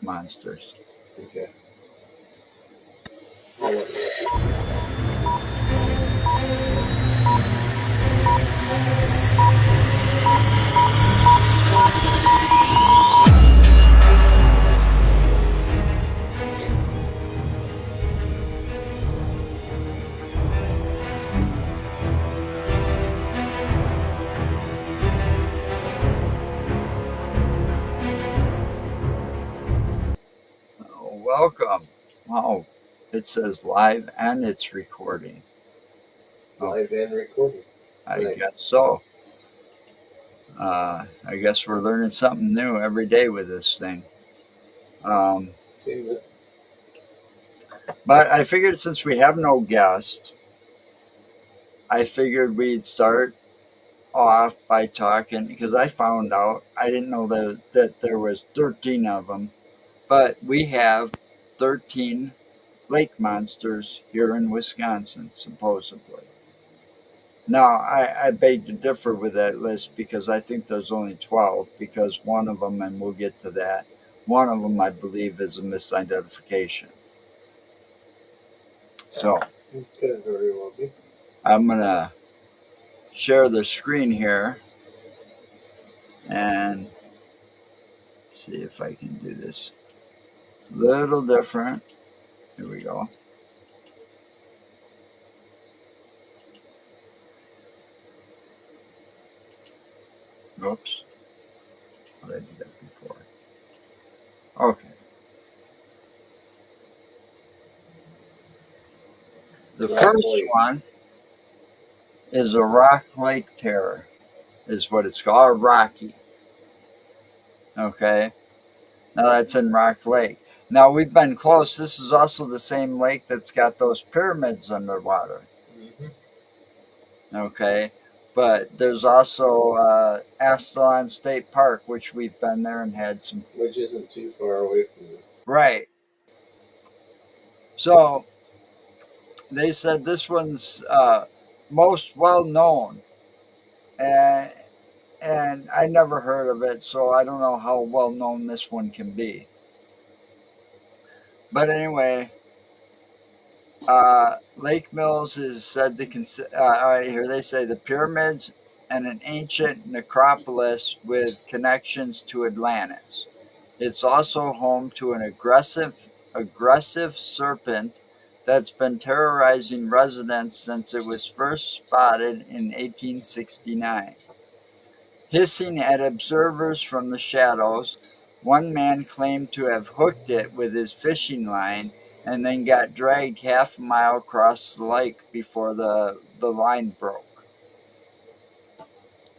monsters. Okay. Welcome. Oh, it says live and it's recording. Oh, Live and recording. I Nice. guess so. I guess we're learning something new every day with this thing. Um, Seems that but I figured since we have no guest, I figured we'd start off by talking because I found out I didn't know that there was 13 of them, but we have 13 lake monsters here in Wisconsin, supposedly. Now, I beg to differ with that list because I think there's only 12, because one of them, and we'll get to that, one of them I believe is a misidentification. So could very well be. I'm going to share the screen here and see if I can do this. A little different. Here we go. Oops. I did that before. Okay. The Rock first Lake. one is a Rock Lake Terror, is what it's called, Rocky. Okay. Now that's in Rock Lake. Now we've been close. This is also the same lake that's got those pyramids underwater. Okay. But there's also Asylum State Park, which we've been there and had some. Which isn't too far away from the. Right. So they said this one's most well known. And, and I never heard of it, so I don't know how well known this one can be. But anyway, Lake Mills is said to consider. All right, here they say the pyramids and an ancient necropolis with connections to Atlantis. It's also home to an aggressive serpent that's been terrorizing residents since it was first spotted in 1869. Hissing at observers from the shadows, one man claimed to have hooked it with his fishing line and then got dragged half a mile across the lake before the line broke.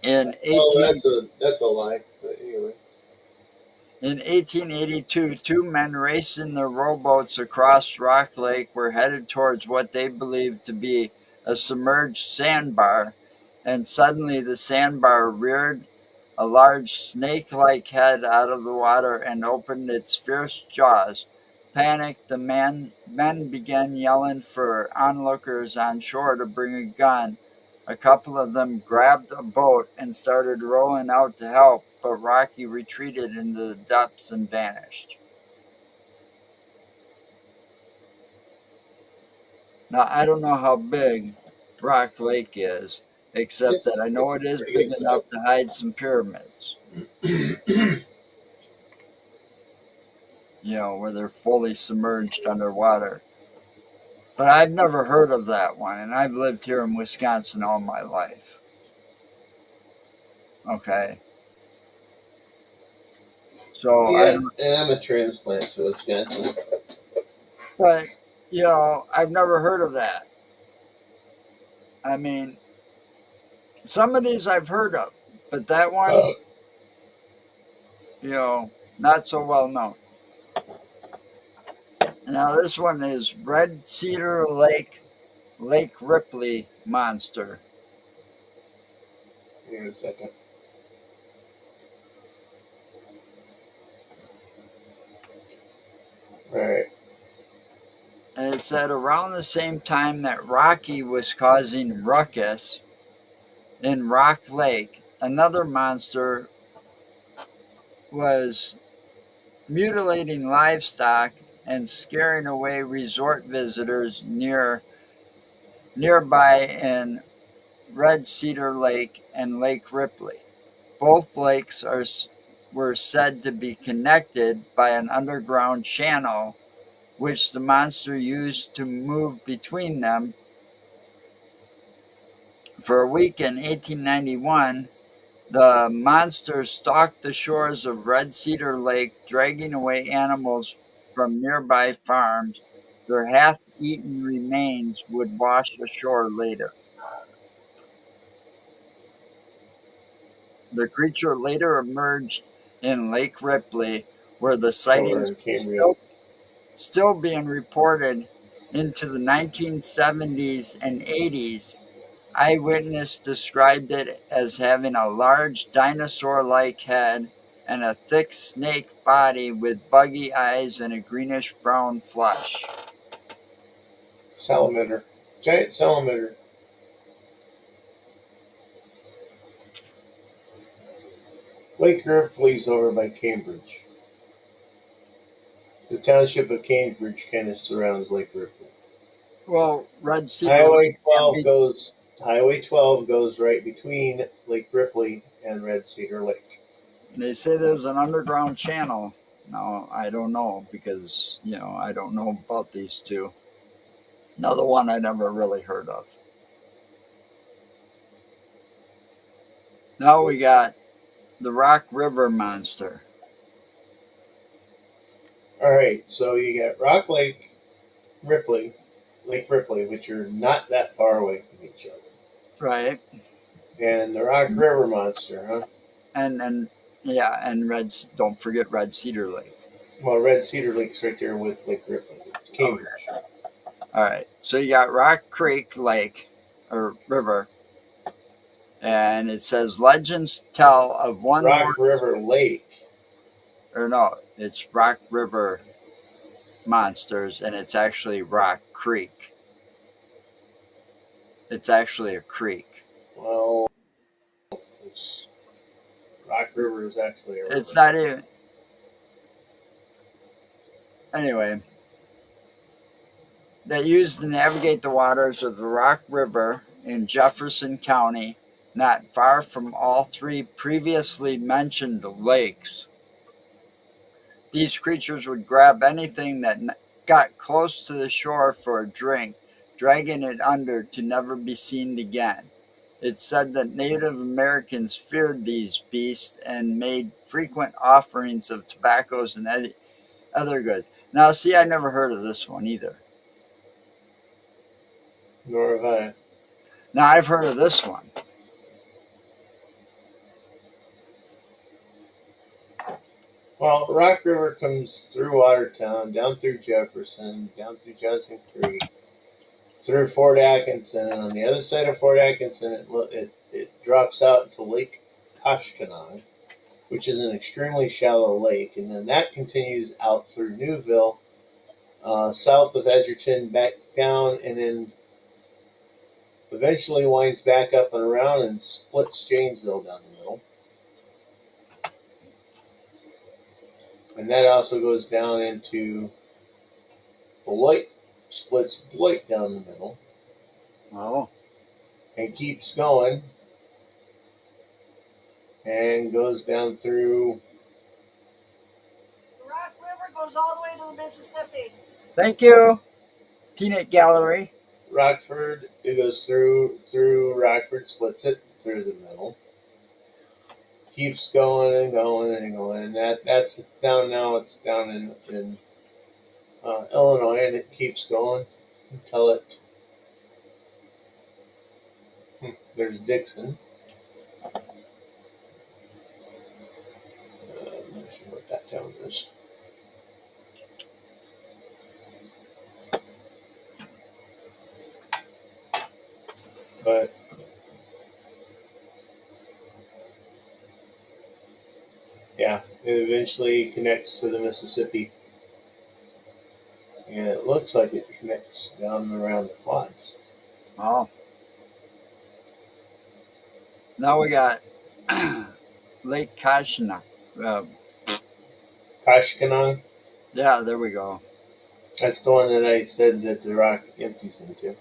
In Oh, 18 that's a lie. But anyway. in 1882, two men racing their rowboats across Rock Lake were headed towards what they believed to be a submerged sandbar, and suddenly the sandbar reared a large snake-like head out of the water and opened its fierce jaws. Panicked, the men began yelling for onlookers on shore to bring a gun. A couple of them grabbed a boat and started rowing out to help, but Rocky retreated into the depths and vanished. Now, I don't know how big Rock Lake is, except that I know it is Pretty big good enough to hide some pyramids. Where they're fully submerged underwater. But I've never heard of that one, and I've lived here in Wisconsin all my life. Okay. So I Yeah, don't, and I'm a transplant to Wisconsin. but I've never heard of that. I mean, some of these I've heard of, but that one, not so well known. Now this one is Red Cedar Lake Ripley Monster. Hang on a second. All right. And it said around the same time that Rocky was causing ruckus in Rock Lake, another monster was mutilating livestock and scaring away resort visitors nearby in Red Cedar Lake and Lake Ripley. Both lakes were said to be connected by an underground channel, which the monster used to move between them. For a week in 1891, the monster stalked the shores of Red Cedar Lake, dragging away animals from nearby farms. Their half eaten remains would wash ashore later. The creature later emerged in Lake Ripley, where the Somewhere sightings in were Cambria. still being reported into the 1970s and 80s. Eyewitness described it as having a large dinosaur-like head and a thick snake body with buggy eyes and a greenish-brown flesh. Salamander. Giant salamander. Lake Ripley's over by Cambridge. The township of Cambridge kind of surrounds Lake Ripley. Well, Red Cedar Lake Highway can't 12 be. goes Highway 12 goes right between Lake Ripley and Red Cedar Lake. They say there's an underground channel. No, I don't know because, I don't know about these two. Another one I never really heard of. Now we got the Rock River Monster. All right, so you got Rock Lake, Ripley, Lake Ripley, which are not that far away from each other, Right. and the Rock River Monster, huh? And yeah, and don't forget Red Cedar Lake. Well, Red Cedar Lake's right there with Lake Ripley. It's Okay. Cambridge. All right. So you got Rock Creek Lake or River, and it says legends tell of one Rock more, River Lake. or no, it's Rock River Monsters, and it's actually Rock Creek. It's actually a creek. Well, Rock River is actually a river. It's not even. Anyway, that used to navigate the waters of the Rock River in Jefferson County, not far from all three previously mentioned lakes. These creatures would grab anything that got close to the shore for a drink, dragging it under to never be seen again. It's said that Native Americans feared these beasts and made frequent offerings of tobaccos and other goods. Now, see, I never heard of this one either. Nor have I. Now, I've heard of this one. Well, Rock River comes through Watertown, down through Jefferson, down through Johnson Creek, through Fort Atkinson, and on the other side of Fort Atkinson, it drops out into Lake Koshkonong, which is an extremely shallow lake, and then that continues out through Newville, south of Edgerton, back down, and then eventually winds back up and around and splits Janesville down the middle. And that also goes down into Beloit, splits Beloit down the middle. Oh. And keeps going and goes down through. The Rock River goes all the way to the Mississippi. Thank you, Peanut Gallery. Rockford. It goes through Rockford, splits it through the middle. Keeps going and going and going, and that's down now. It's down in Illinois, and it keeps going until it. There's Dixon. I'm not sure what that town is. But yeah, it eventually connects to the Mississippi. And it looks like it connects down and around the quads. Oh. Now we got Lake Koshkonong. Kashkanong. Yeah, there we go. That's the one that I said that the rock empties into.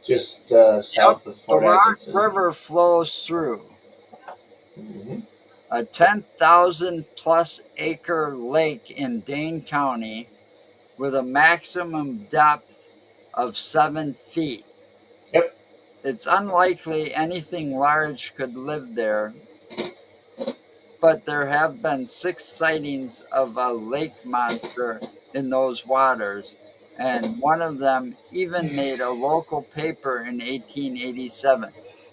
Just Yep, south of the Fort Rock Atkinson. River flows through Mm-hmm. a 10,000 plus acre lake in Dane County with a maximum depth of 7 feet. Yep. It's unlikely anything large could live there, but there have been 6 sightings of a lake monster in those waters, and one of them even made a local paper in 1887.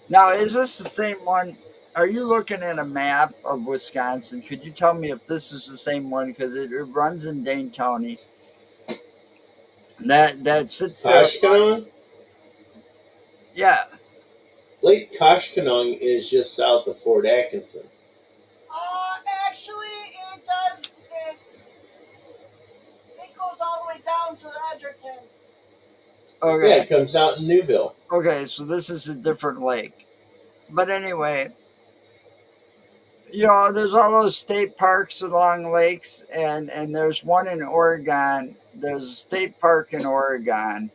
Now, is this the same one? Are you looking at a map of Wisconsin? Could you tell me if this is the same one? Because it runs in Dane County. That sits there. Kashkanong. Yeah. Lake Kashkanong is just south of Fort Atkinson. Actually, it does. It goes all the way down to Edgerton. Yeah, Okay. it comes out in Newville. Okay. So this is a different lake. But anyway, there's all those state parks along lakes, and there's one in Oregon. There's a state park in Oregon.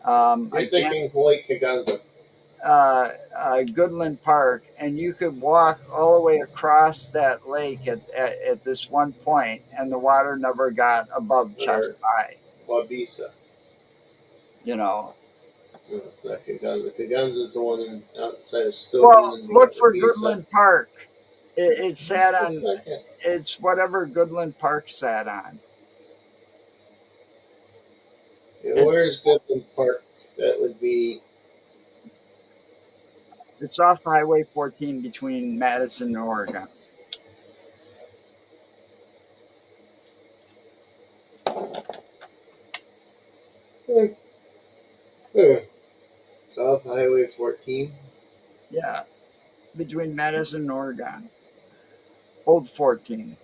I You're can't. thinking Lake Kaganza. Goodland Park, and you could walk all the way across that lake at this one point, and the water never got above chest Or high. Wabisa. You know. No, it's not Kaganza. Kaganza is the one outside of Stoughton, Well, and you look got for Wabisa. Goodland Park. It sat That's on. not it. It's whatever Goodland Park sat on. Yeah, It's where's Goodland Park? That would be. it's off Highway 14 between Madison and Oregon. Uh, uh, South Highway 14. Yeah, between Madison and Oregon. Old 14.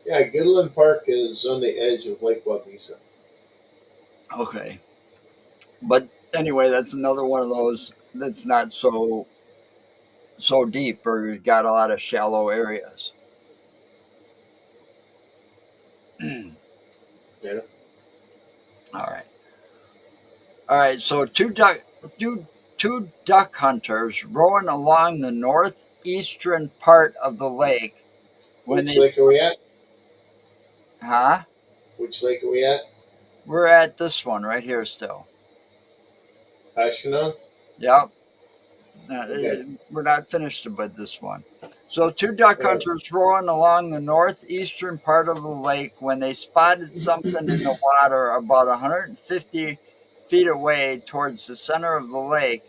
Yeah, Goodland Park is on the edge of Lake Wabisa. Okay. But anyway, that's another one of those that's not so deep or got a lot of shallow areas. Yeah. All right. All right. So two duck hunters rowing along the northeastern part of the lake when Which they lake are we at? huh? Which lake are we at? We're at this one right here still. Kashkanon? Yep. Okay. We're not finished with this one. So, two duck Uh, hunters rowing along the northeastern part of the lake when they spotted something in the water about 150 feet away towards the center of the lake.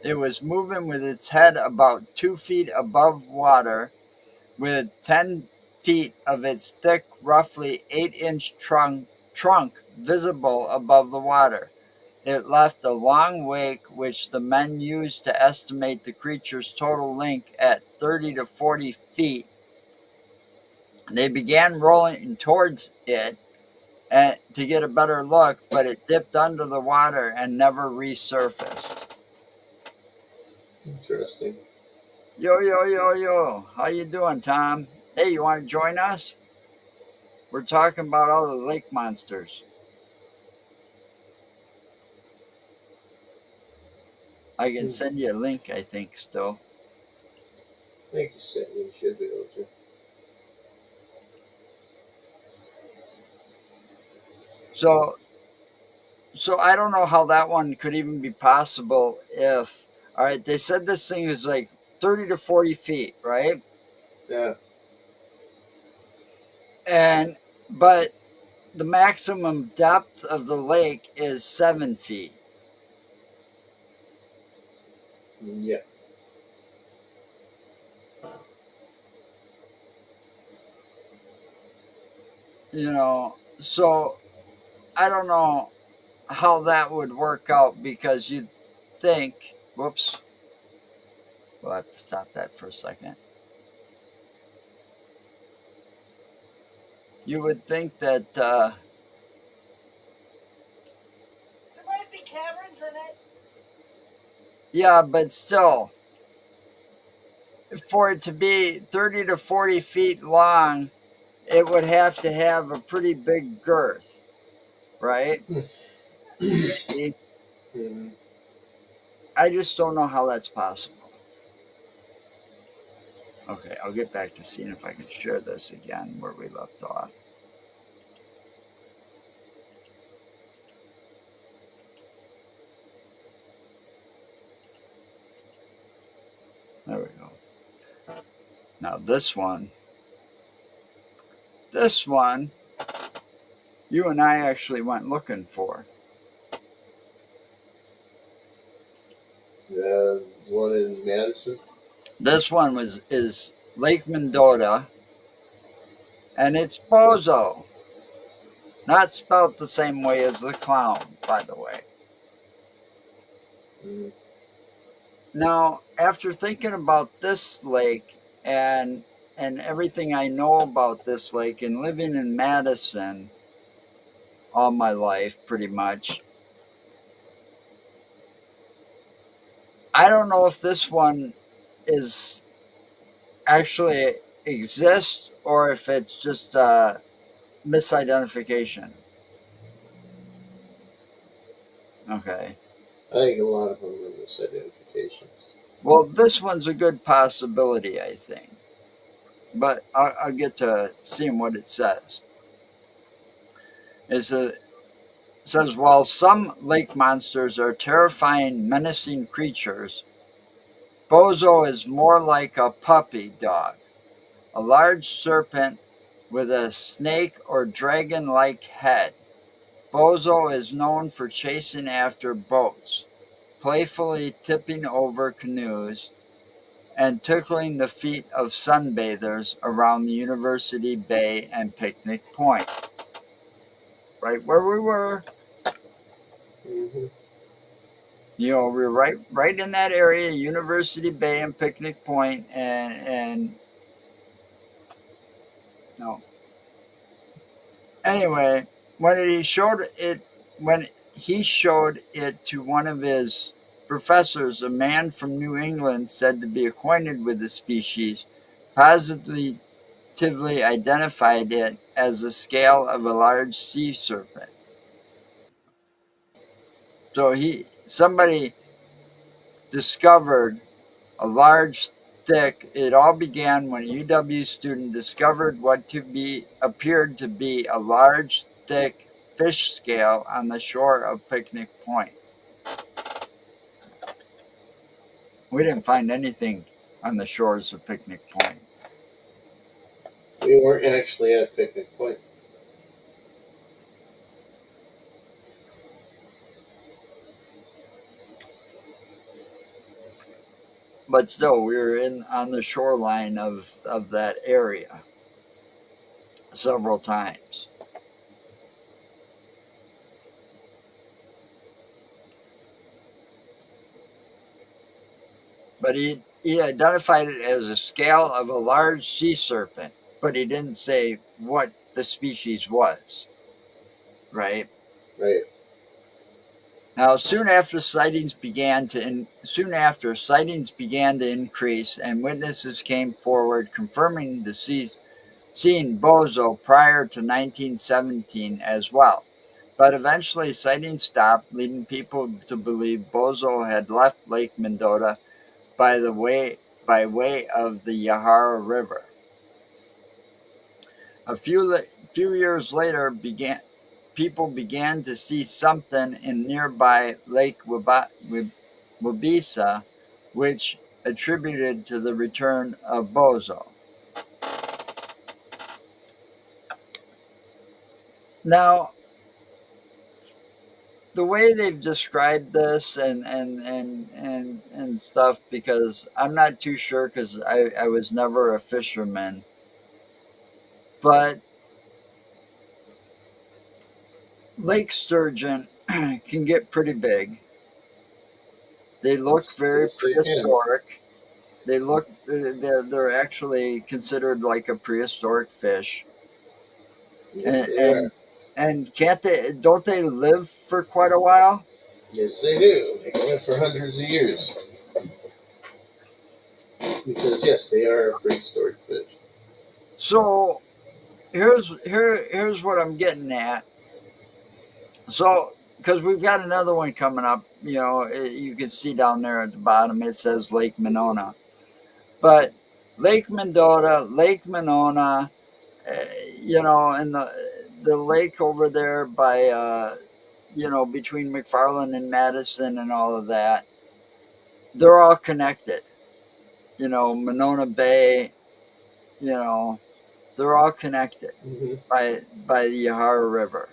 It was moving with its head about 2 feet above water, with 10 feet of its thick, roughly 8-inch trunk visible above the water. It left a long wake, which the men used to estimate the creature's total length at 30 to 40 feet. They began rolling towards it to get a better look, but it dipped under the water and never resurfaced. Interesting. Yo, yo, yo, yo. How you doing, Tom? Hey, you want to join us? We're talking about all the lake monsters. I can Hmm. send you a link, I think, still. I think you should be able to. So So I don't know how that one could even be possible if, all right, they said this thing is like 30 to 40 feet, right? Yeah. And, but the maximum depth of the lake is 7 feet. Yeah. So I don't know how that would work out because you'd think, whoops, we'll have to stop that for a second. You would think that, There might be caverns in it. yeah, but still, for it to be 30 to 40 feet long, it would have to have a pretty big girth, right? Maybe. Mhm. I just don't know how that's possible. Okay, I'll get back to seeing if I can share this again where we left off. There we go. Now this one, you and I actually went looking for. One in Madison. This one is Lake Mendota, and it's Bozo. Not spelt the same way as the clown, by the way. Mm-hmm. Now, after thinking about this lake and everything I know about this lake and living in Madison all my life, pretty much, I don't know if this one is actually exists or if it's just a misidentification. Okay. I think a lot of them are misidentifications. Well, this one's a good possibility, I think. But I'll get to seeing what it says. It says, while some lake monsters are terrifying, menacing creatures, Bozo is more like a puppy dog, a large serpent with a snake or dragon-like head. Bozo is known for chasing after boats, playfully tipping over canoes, and tickling the feet of sunbathers around the University Bay and Picnic Point. Right where we were. Mm-hmm. You know, we're right in that area, University Bay and Picnic Point, and no. Anyway, when he showed it to one of his professors, a man from New England said to be acquainted with the species, positively identified it as the scale of a large sea serpent. So somebody discovered a large thick. It all began when a UW student discovered what appeared to be a large, thick fish scale on the shore of Picnic Point. We didn't find anything on the shores of Picnic Point. We weren't actually at Picnic Point. But still, we were on the shoreline of that area several times. But he identified it as a scale of a large sea serpent, but he didn't say what the species was, right? Right. Now, soon after sightings began to increase, and witnesses came forward confirming seeing Bozo prior to 1917 as well. But eventually, sightings stopped, leading people to believe Bozo had left Lake Mendota by way of the Yahara River. A few years later, people began to see something in nearby Lake Wabisa, which attributed to the return of Bozo. Now, the way they've described this and stuff, because I'm not too sure, because I was never a fisherman, but lake sturgeon can get pretty big. They look very Yes, they can. prehistoric. They're actually considered like a prehistoric fish, Yes, and they are. and can't they? Don't they live for quite a while? Yes, they do. They can live for hundreds of years. Because yes, they are a prehistoric fish. So here's what I'm getting at. So because we've got another one coming up, you can see down there at the bottom it says Lake Monona, but Lake Mendota, Lake Monona, and the lake over there by between McFarland and Madison and all of that, they're all connected. Monona Bay, they're all connected Mm-hmm. by the Yahara River.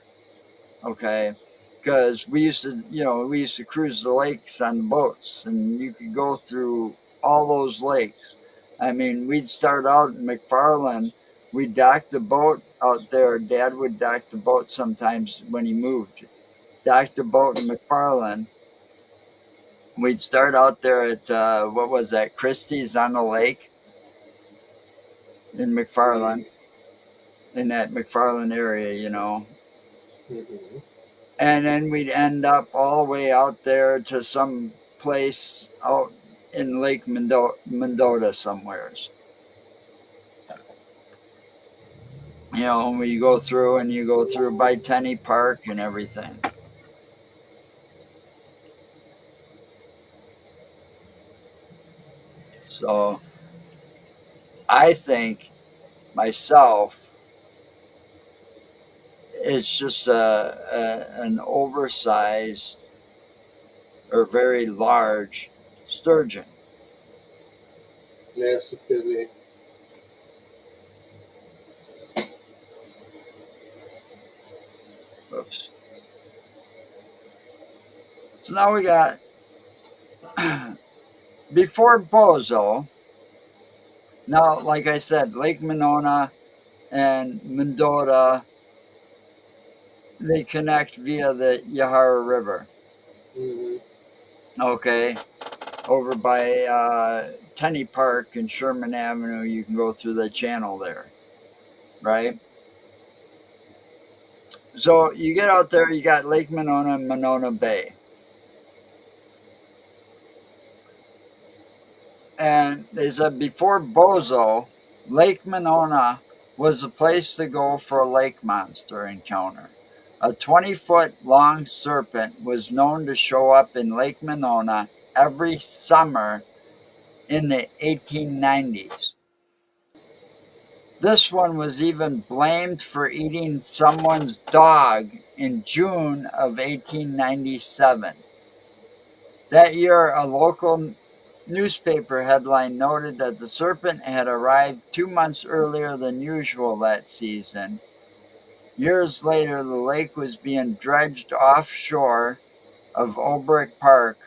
Okay, because we used to cruise the lakes on boats, and you could go through all those lakes. I mean, we'd start out in McFarland. We'd dock the boat out there. Dad would dock the boat sometimes when he moved. Dock the boat in McFarland. We'd start out there at what was that? Christie's on the lake in McFarland, in that McFarland area. Mm-hmm. And then we'd end up all the way out there to some place out in Lake Mendota somewheres. And we go through, and you go through by Tenney Park and everything. So I think myself, it's just an oversized or very large sturgeon. Yes, it could be. Oops. So now we got before Bozo. Now, like I said, Lake Monona and Mendota, they connect via the Yahara River. Mm-hmm. Okay, over by Tenney Park and Sherman Avenue, you can go through the channel there, right? So you get out there, you got Lake Monona and Monona Bay. And they said before Bozo, Lake Monona was the place to go for a lake monster encounter. A 20-foot long serpent was known to show up in Lake Monona every summer in the 1890s. This one was even blamed for eating someone's dog in June of 1897. That year, a local newspaper headline noted that the serpent had arrived 2 months earlier than usual that season. Years later, the lake was being dredged offshore of Olbrich Park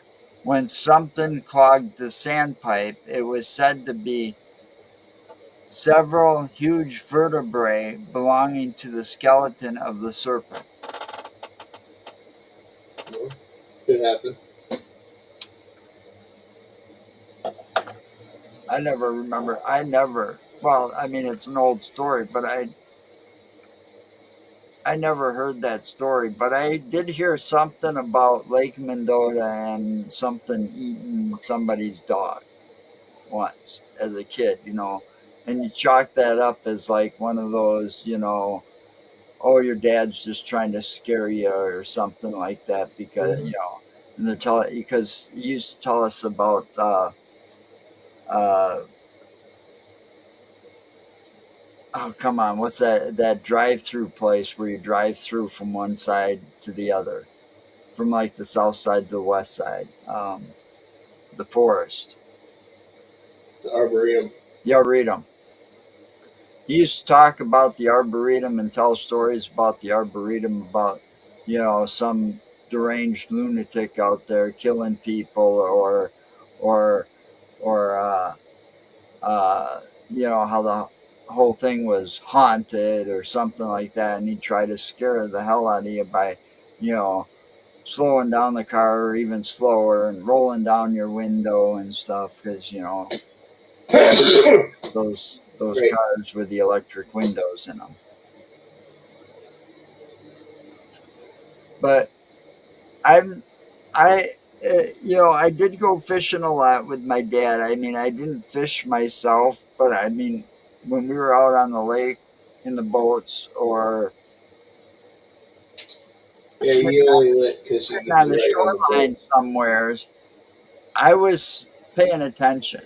when something clogged the sandpipe. It was said to be several huge vertebrae belonging to the skeleton of the serpent. Well, could happen. I never remember. Well, I mean, it's an old story, but I never heard that story. But I did hear something about Lake Mendota and something eating somebody's dog once as a kid. And you chalk that up as like one of those, oh, your dad's just trying to scare you or something like that Mm-hmm. and because he used to tell us about uh, oh, come on, what's that drive-through place where you drive through from one side to the other, from like the south side to the west side, the forest, The Arboretum. the arboretum. He used to talk about the arboretum and tell stories about the arboretum about some deranged lunatic out there killing people or or how the whole thing was haunted or something like that, and he'd try to scare the hell out of you by you know slowing down the car or even slower and rolling down your window and stuff because those Right. cars with the electric windows in them. But I'm I I did go fishing a lot with my dad. I mean, I didn't fish myself, but I mean, when we were out on the lake in the boats or Yeah, sitting you only went because you sitting could on be the right on the boat. shoreline somewheres, I was paying attention,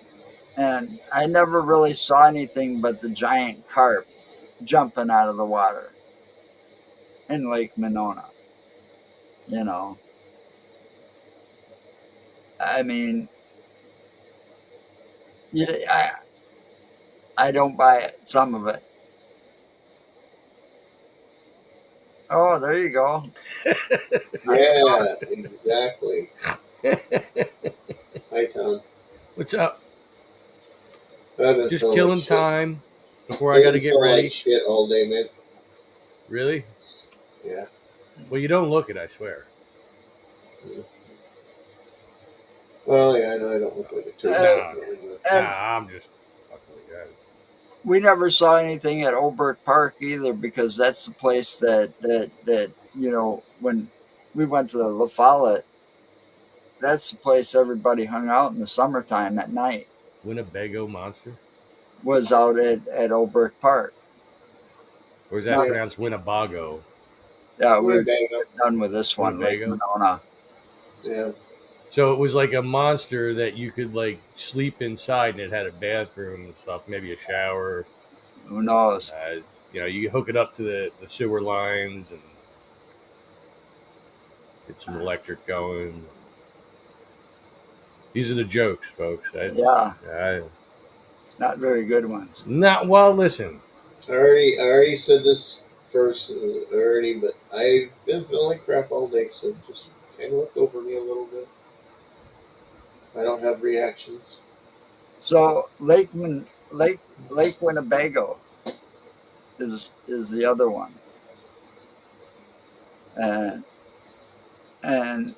and I never really saw anything but the giant carp jumping out of the water in Lake Monona. You know, I mean, you, I don't buy it. Some of it. Oh, there you go. Yeah, exactly. Hi, Tom. What's up? I've been Just feeling like killing shit. time before I I've got to been get feeling like ready. shit all day, man. Really? Yeah. Well, you don't look it, I swear. Well, yeah, I know I don't look like a turkey Uh, Nah, sitting on the nah, and I'm just fucking with you. we never saw anything at Oberk Park either because that's the place that when we went to the La Follette, that's the place everybody hung out in the summertime at night. Winnebago monster? Was out at Oberk Park. Or is that Now, Yeah, pronounced Winnebago? yeah, we're Winnebago. done with this one, Lake Winnebago? Monona. Yeah. So it was like a monster that you could like sleep inside, and it had a bathroom and stuff, maybe a shower. Who knows? You hook it up to the sewer lines and get some electric going. These are the jokes, folks. Yeah, not very good ones. Not well. Listen, I already said this first already, but I've been feeling like crap all day, so just kind of look over me a little bit. I don't have reactions. So Lake Winnebago is the other one, and and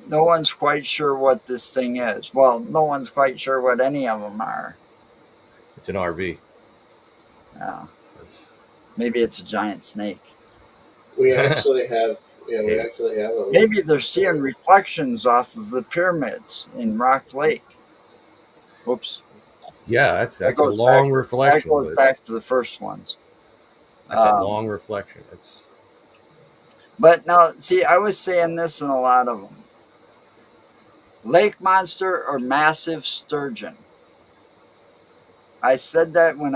no one's quite sure what this thing is. Well, no one's quite sure what any of them are. it's an RV. Uh, Maybe it's a giant snake. We actually have, yeah, we Hey, actually have a lake Maybe they're seeing story. reflections off of the pyramids in Rock Lake. Whoops. yeah, That that's a goes back. long That reflection, goes but back to the first ones. that's a Um, long reflection. It's but now, see, I was saying this in a lot of them: lake monster or massive sturgeon. I said that when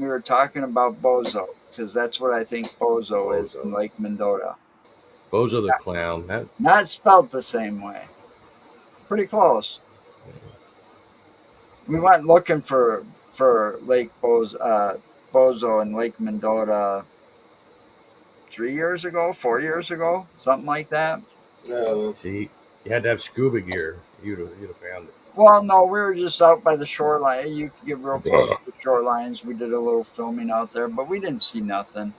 we were talking about bozo because that's what I think bozo is in Bozo. Lake Mendota. Bozo the clown. Not spelled the same way. Pretty close. We went looking for Bozo and Lake Mendota 3 years ago, 4 years ago, something like that. No, See, you had to have scuba gear. You'd have found it. Well, no, we were just out by the shoreline. You could get real close to the shorelines. We did a little filming out there, but we didn't see nothing.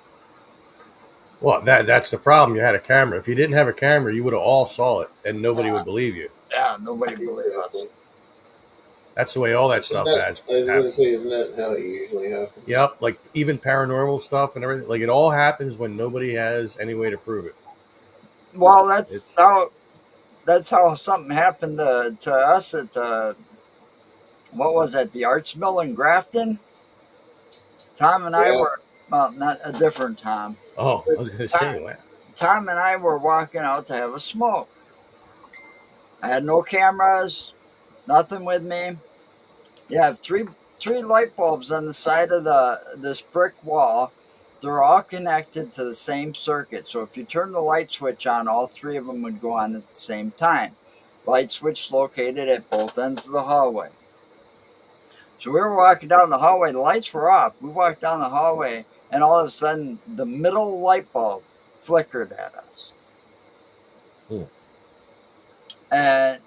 Well, that's the problem. You had a camera. If you didn't have a camera, you would have all saw it, and nobody would believe you. Yeah, nobody believed us. exactly. That's the way all that Isn't stuff that, has I was going to happened. say, isn't that how it usually happens? Yep, like even paranormal stuff and everything. Like it all happens when nobody has any way to prove it. Well, It's that's how something happened to us at what was that, the Arts Mill in Grafton. Tom and I Yeah. were, well, not a different Tom. oh, I was gonna Tom, say, wow. Tom and I were walking out to have a smoke. I had no cameras, nothing with me. You have three light bulbs on the side of this brick wall. They're all connected to the same circuit. So if you turn the light switch on, all three of them would go on at the same time. Light switch located at both ends of the hallway. So we were walking down the hallway. The lights were off. We walked down the hallway, and all of a sudden, the middle light bulb flickered at us. Hmm. And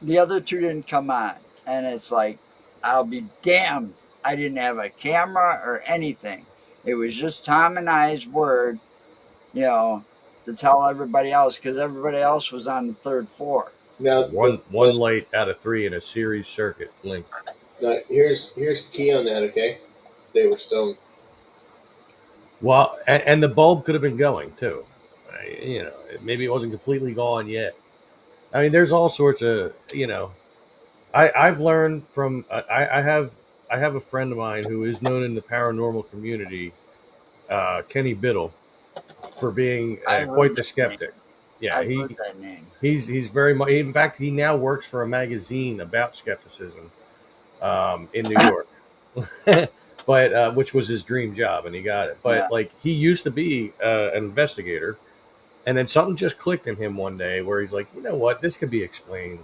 the other two didn't come on. And it's like, I'll be damned. I didn't have a camera or anything. It was just Tom and I's word, you know, to tell everybody else because everybody else was on the third floor. Now, One light out of three in a series circuit blinked. now here's the key on that. Okay, they were stoned. Well, and the bulb could have been going too. Maybe it wasn't completely gone yet. I mean, there's all sorts of I've learned from I have a friend of mine who is known in the paranormal community, Kenny Biddle, for being I've heard quite the that name. skeptic. Yeah, I've heard that name. he's very much. In fact, he now works for a magazine about skepticism in New York, but which was his dream job, and he got it. Yeah. But like he used to be an investigator, and then something just clicked in him one day where he's like, you know what, this could be explained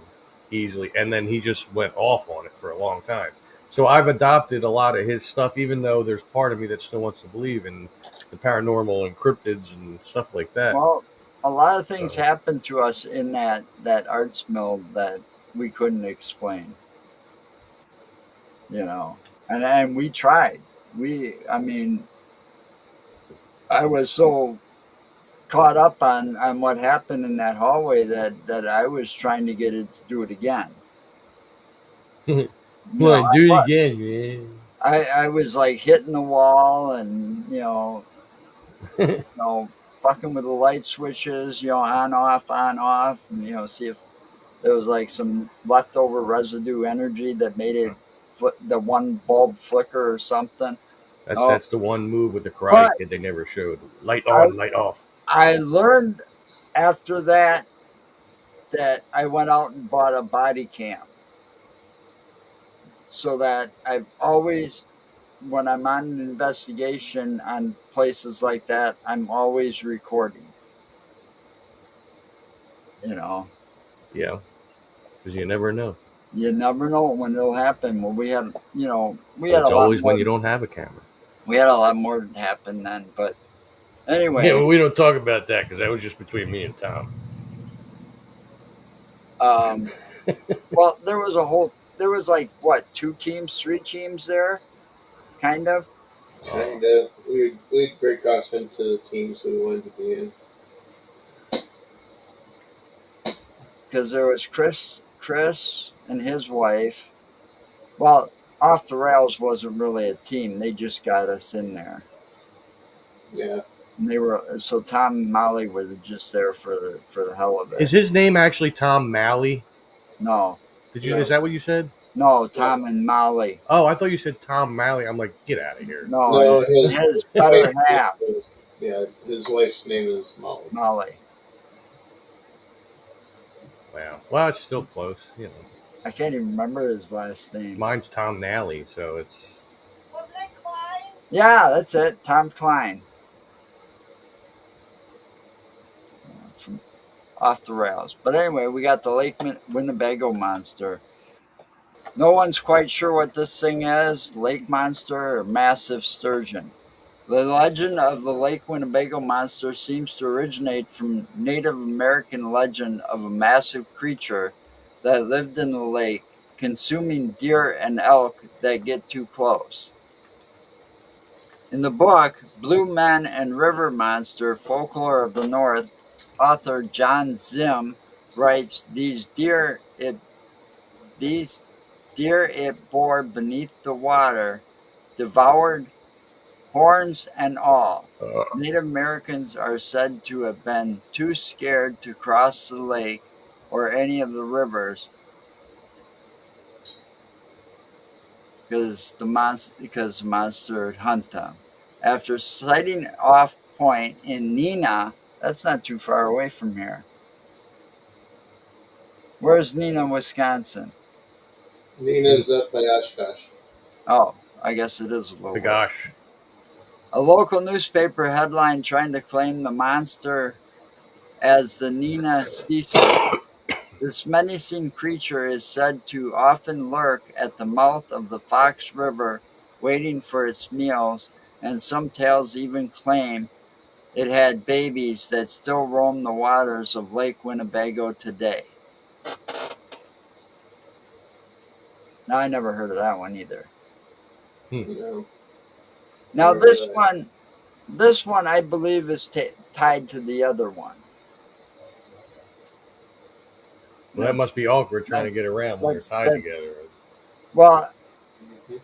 easily, and then he just went off on it for a long time. So I've adopted a lot of his stuff, even though there's part of me that still wants to believe in the paranormal and cryptids and stuff like that. Well, a lot of things So, happened to us in that arts mill that we couldn't explain, you know. And we tried. I mean, I was so caught up on what happened in that hallway that I was trying to get it to do it again. come You know, on, do it again, man. I was like hitting the wall and fucking with the light switches, on off, and see if there was like some leftover residue energy that made it the one bulb flicker or something. Oh, That's the one move with the Karate but Kid they never showed. Light I on, light off. I learned after that I went out and bought a body cam so that I've always, when I'm on an investigation on places like that, I'm always recording. You know, Yeah, because you never know. you never know when it'll happen. Well, we had a It's lot always when more. you don't have a camera. We had a lot more than happen then, but Yeah, anyway, well, we don't talk about that because that was just between me and Tom. um, well, there was like what, 2 teams, 3 teams there, kind of, Kind of. We'd break off into the teams we wanted to be in. because there was Chris and his wife. Well, Off the Rails wasn't really a team; they just got us in there. Yeah. And they were so Tom and Molly were just there for the hell of Is it. his name actually Tom Malley? No, Did you? No. Is that what you said? no, Tom and Molly. Oh, I thought you said Tom Malley. I'm like, get out of here. No, No, his better wife's half, name is- yeah, his wife's name is Molly. Molly. Wow. Well, it's still close. I can't even remember his last name. Mine's Tom Nally, so it's. Wasn't it Klein? Yeah, that's it, Tom Klein. From Off the Rails. But anyway, we got the Lake Winnebago monster. No one's quite sure what this thing is, lake monster or massive sturgeon. The legend of the Lake Winnebago monster seems to originate from Native American legend of a massive creature that lived in the lake, consuming deer and elk that get too close. In the book Blue Men and River Monster: Folklore of the North, author John Zim writes, these deer it bore beneath the water, devoured horns and all. Native Americans are said to have been too scared to cross the lake or any of the rivers because the monster would hunt them. After sighting off point in Neenah, that's not too far away from here. Where's Neenah, Wisconsin? Nina's up by Oshkosh. Oh, I guess it is a little. Gosh. A local newspaper headline trying to claim the monster as the Neenah sea serpent. This menacing creature is said to often lurk at the mouth of the Fox River, waiting for its meals, and some tales even claim it had babies that still roam the waters of Lake Winnebago today. Now, I never heard of that one either. No. Now, Never heard of that. this one I believe is tied to the other one. Well, that must be awkward trying to That's- get around when they're tied together. Well, Mhm.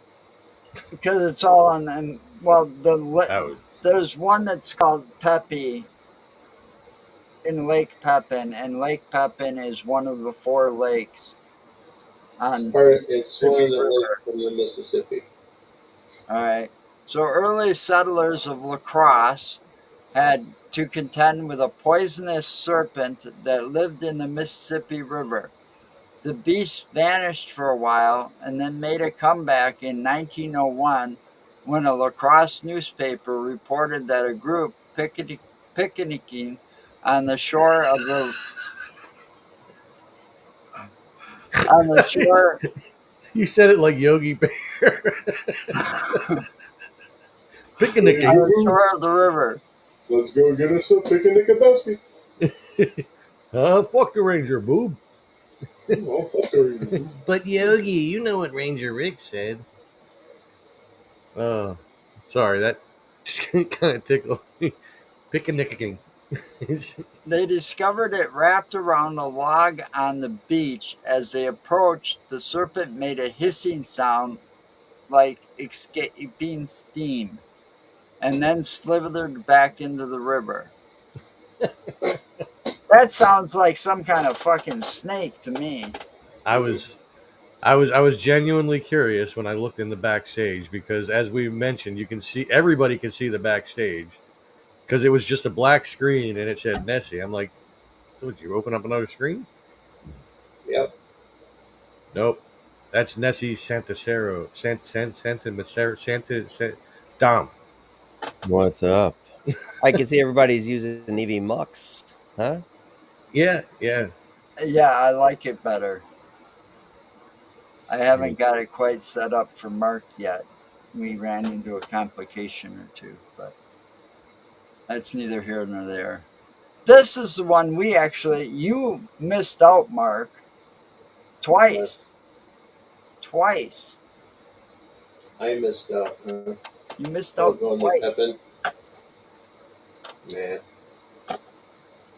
because it's all on. Well, That was. there's one that's called Peppy, in Lake Pepin, and Lake Pepin is one of the 4 lakes on It's one Mississippi of the lakes River. from the Mississippi. All right. So early settlers of La Crosse had to contend with a poisonous serpent that lived in the Mississippi River. The beast vanished for a while and then made a comeback in 1901 when a La Crosse newspaper reported that a group picnicking on the shore of the on the shore You said it like Yogi Bear. Hey, on Picnicking. the boo-boo, shore of the river. let's go get us a picnic at Dusty. Fuck the ranger, boob. Oh, fuck are you? But Yogi, you know what Ranger Rick said. Uh, sorry, that just kind of tickled me. Picnicking. They discovered it wrapped around a log on the beach. As they approached, the serpent made a hissing sound like escaping steam and then slithered back into the river. That sounds like some kind of fucking snake to me. I was I was genuinely curious when I looked in the backstage because, as we mentioned, you can see everybody can see the backstage because it was just a black screen and it said Nessie. I'm like, so would you open up another screen? Yep. Nope, that's Nessie Santacero, Dom. What's up? I can see everybody's using EV Mux, huh? Yeah, yeah. Yeah, I like it better. I haven't got it quite set up for Mark yet. We ran into a complication or two, but that's neither here nor there. This is the one you missed out, Mark, Yes. twice. Twice. I missed out. Huh? You missed I was out going with twice. Pepin. Nah.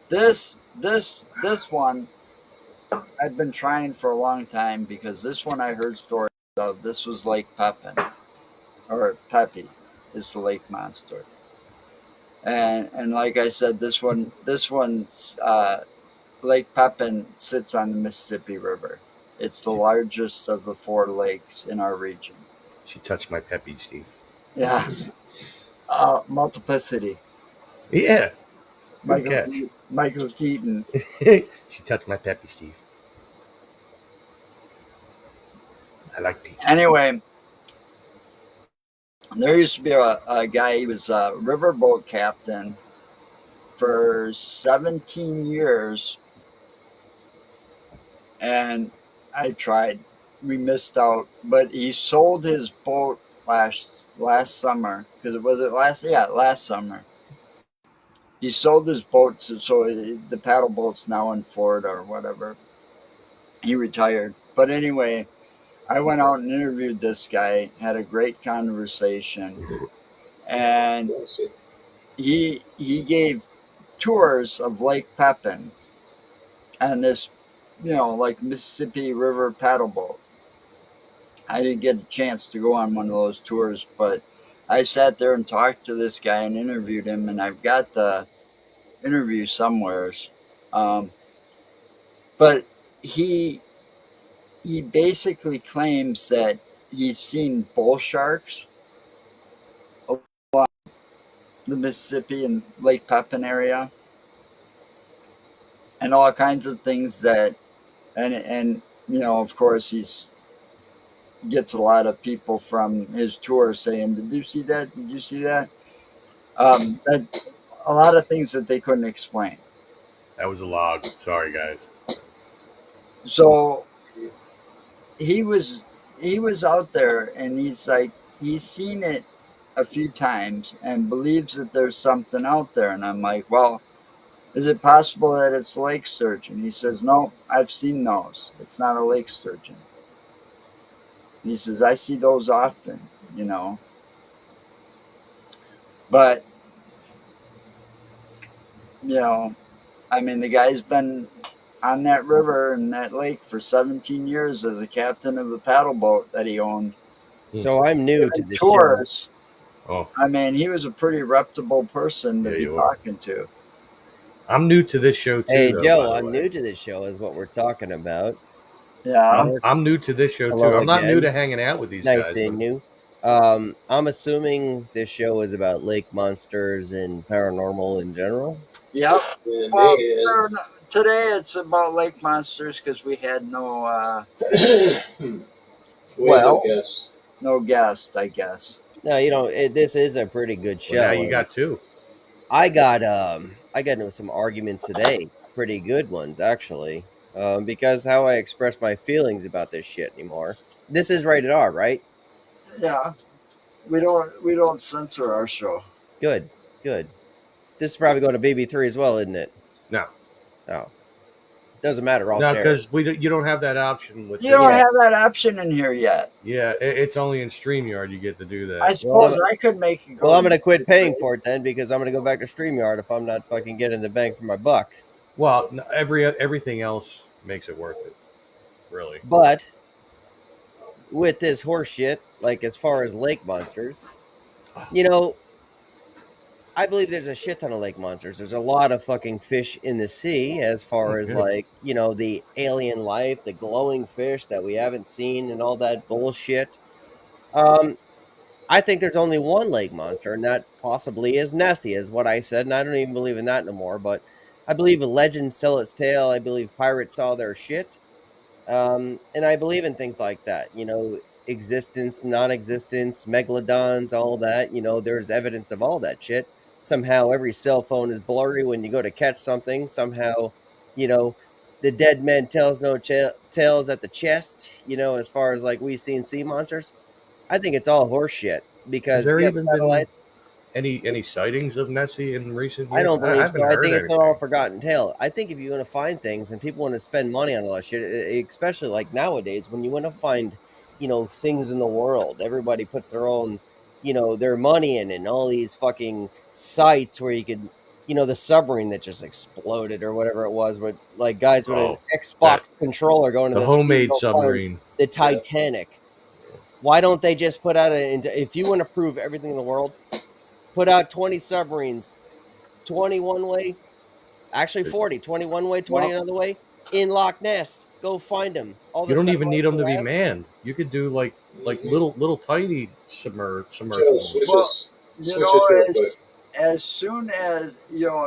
This one I've been trying for a long time because this one I heard stories of. This was Lake Pepin, or Pepe is the lake monster. And like I said, this one's Lake Pepin sits on the Mississippi River. It's the largest of the 4 lakes in our region. She touched my peppy, Steve. Yeah, multiplicity. Yeah, good Michael catch. Michael Keaton. She touched my peppy, Steve. I like pizza. Anyway, there used to be a guy. He was a riverboat captain for 17 years, and I tried. We missed out, but he sold his boat last summer because it was it last summer. He sold his boat, so the paddle boat's now in Florida or whatever. He retired, but anyway, I went out and interviewed this guy. Had a great conversation, and Let's see. he gave tours of Lake Pepin and this, like Mississippi River paddle boat. I didn't get a chance to go on one of those tours, but I sat there and talked to this guy and interviewed him, and I've got the interview somewheres. Um, but he he basically claims that he's seen bull sharks along the Mississippi and Lake Pepin area, and all kinds of things that, and of course he's gets a lot of people from his tour saying, "Did you see that? Did you see that?" That a lot of things that they couldn't explain. That was a log. Sorry, guys. So he was he was out there, and he's like he's seen it a few times and believes that there's something out there. And I'm like, well, is it possible that it's lake sturgeon? He says, no, I've seen those. It's not a lake sturgeon. He says, I see those often. But, I mean, the guy's been on that river and that lake for 17 years as a captain of a paddle boat that he owned. So I'm new to Giving the show. tours. Oh, I mean, he was a pretty reputable person to yeah, be you are. talking to. I'm new to this show too, Hey though. By Joe, the I'm way, new to this show, is what we're talking about. Yeah. Mark, I'm new to this show too. hello I'm not new again. to hanging out with these Nice guys, but seeing you. I'm assuming this show is about lake monsters and paranormal in general. Yep. Well, Indeed. today it's about lake monsters because we had We had no Well, guess. no guest, I guess. no, this is a pretty good well, now show, you and got two. I got into some arguments today, pretty good ones actually, because how I express my feelings about this shit anymore. This is rated R, right? Yeah. We don't censor our show. Good, good. This is probably going to BB3 as well, isn't it? No, Oh, doesn't matter. I'll no, share it. because you don't have that option with You this. don't Yeah. have that option in here yet. Yeah, it's only in StreamYard you get to do I that. Well, suppose I could make it well, go I'm to gonna quit paying BB3. for it then because I'm gonna go back to StreamYard if I'm not fucking getting the bang for my buck. Well, everything else makes it worth it, really. But with this horse shit, like as far as lake monsters, you know, I believe there's a shit ton of lake monsters. There's a lot of fucking fish in the sea as far as Okay. like, the alien life, the glowing fish that we haven't seen and all that bullshit. Um, I think there's only one lake monster, and that possibly is Nessie, is what I said, and I don't even believe in that no more. But I believe legends tell its tale. I believe pirates saw their shit, and I believe in things like that. Existence, non-existence, megalodons, all that. There's evidence of all that shit. Somehow, every cell phone is blurry when you go to catch something. Somehow, you know, the dead man tells no tales at the chest. As far as like we seen sea monsters. I think it's all horseshit Has because there you have even been satellites. any sightings of Nessie in recent I years? don't I believe haven't so. I heard think it's an all anything. forgotten tale. I think if you want to find things and people want to spend money on all that shit, especially like nowadays, when you want to find, things in the world, everybody puts their own, their money in, and all these fucking sites where you could, the submarine that just exploded or whatever it was, with like guys with an Oh, Xbox that controller going to the the sea to homemade go find submarine. the Yeah. Titanic. Why don't they just put out if you want to prove everything in the world, put out 20 submarines, 21 way, actually 40, 21 way, 20 Well, another way, in Loch Ness. Go find them. All You the don't even need satellites them we to be have. manned. You could do like Mm-hmm. little tiny Joe, submersibles. well, switch us real quick. as soon as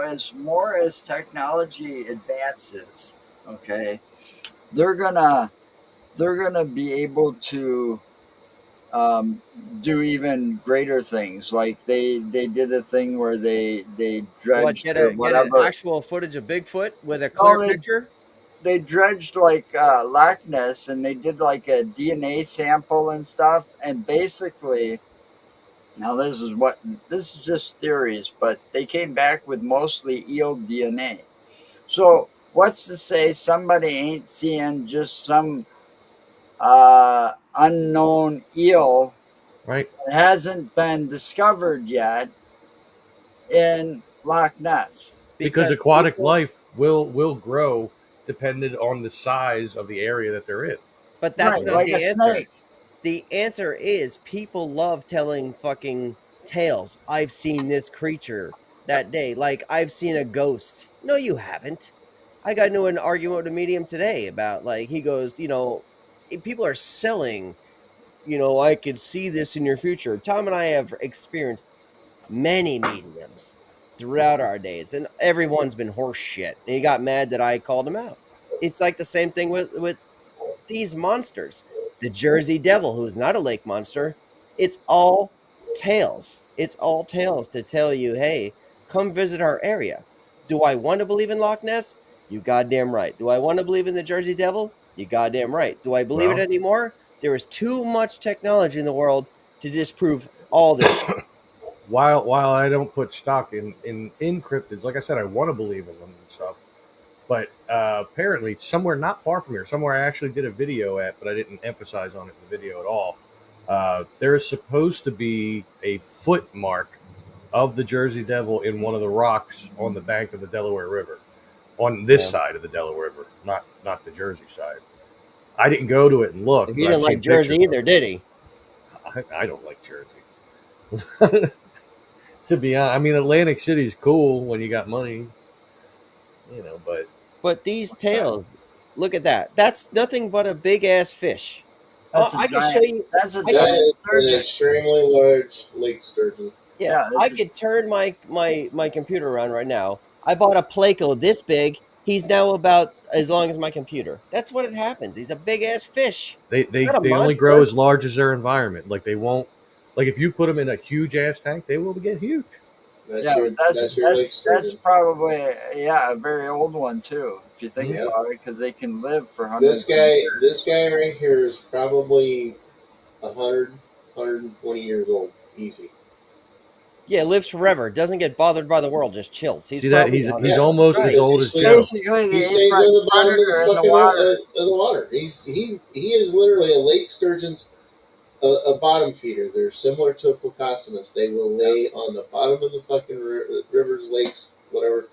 as more as technology advances, okay, they're gonna they're gonna be able to um, do even greater things. Like they did a thing where they What, dredged or get an whatever. actual footage of Bigfoot with a clear No, picture? they dredged like Loch Ness and they did like a DNA sample and stuff. And basically, now this is just theories, but they came back with mostly eel DNA. So what's to say somebody ain't seeing just some unknown eel Right? that hasn't been discovered yet in Loch Ness? Because Because aquatic people, life will grow dependent on the size of the area that they're in. but Right, that's not You like a the answer. snake. The answer is people love telling fucking tales. I've seen this creature that day. Like, I've seen a ghost. No, you haven't. I got into an argument with a medium today about, like, he goes, people are selling, I could see this in your future. Tom and I have experienced many mediums throughout our days, and everyone's been horse shit. And he got mad that I called him out. It's like the same thing with these monsters. The Jersey Devil, who's not a lake monster, it's all tales. It's all tales to tell you, hey, come visit our area. Do I want to believe in Loch Ness? You goddamn right. Do I want to believe in the Jersey Devil? You goddamn right. Do I believe it well, anymore? There is too much technology in the world to disprove all this shit. while I don't put stock in cryptids, like I said, I want to believe in them and stuff. But apparently, somewhere not far from here, somewhere I actually did a video at, but I didn't emphasize on it in the video at all. There is supposed to be a foot mark of the Jersey Devil in one of the rocks on the bank of the Delaware River, on this Yeah. side of the Delaware River, not the Jersey side. I didn't go to it and look, He but I've didn't like seen Jersey pictures of either, it. did he? I don't like Jersey. To be honest, I mean Atlantic City's cool when you got money. But But these What's that? tails, look at that. That's nothing but a big ass fish. That's a I can show giant. you. That's a I can. That giant is an sturgeon. extremely large lake sturgeon. Yeah, Yeah, I this is. could turn my computer around right now. I bought a Placo this big. He's now about as long as my computer. That's what it happens. He's a big ass fish, not a they only grow monster. as large as their environment. Like they won't, like if you put them in a huge ass tank, they will get huge. Yeah, but That's your lake that's sturgeon. probably a very old one too, if you think Mhm. Yeah. about it, because they can live for hundreds of This years. guy right here is probably 120 years old, easy. Yeah, lives forever. Doesn't get bothered by the world. Just chills. He's See that probably he's 100. Yeah, almost as Right. because old as Joe. Basically, he the stays apex on the bottom of the predator in the fucking water. of the water. He is literally a lake sturgeon's a bottom feeder. They're similar to a Plecostomus. They will lay on the bottom of the fucking rivers, lakes, whatever,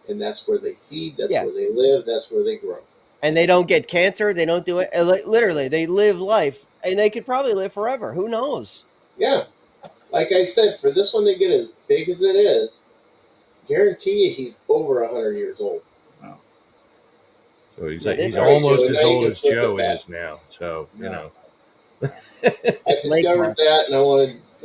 and that's where they feed. That's Yeah, where they live. That's where they grow. and they don't get cancer. They don't do it. Literally, they live life, and they could probably live forever. Who knows? Yeah, like I said, for this one to get as big as it is, guarantee you he's over 100 years old. Oh, So Yeah, this he's All right, Joe. almost as Now you old can as flip it Joe back. is now. So yeah. I lake discovered monster. that, and I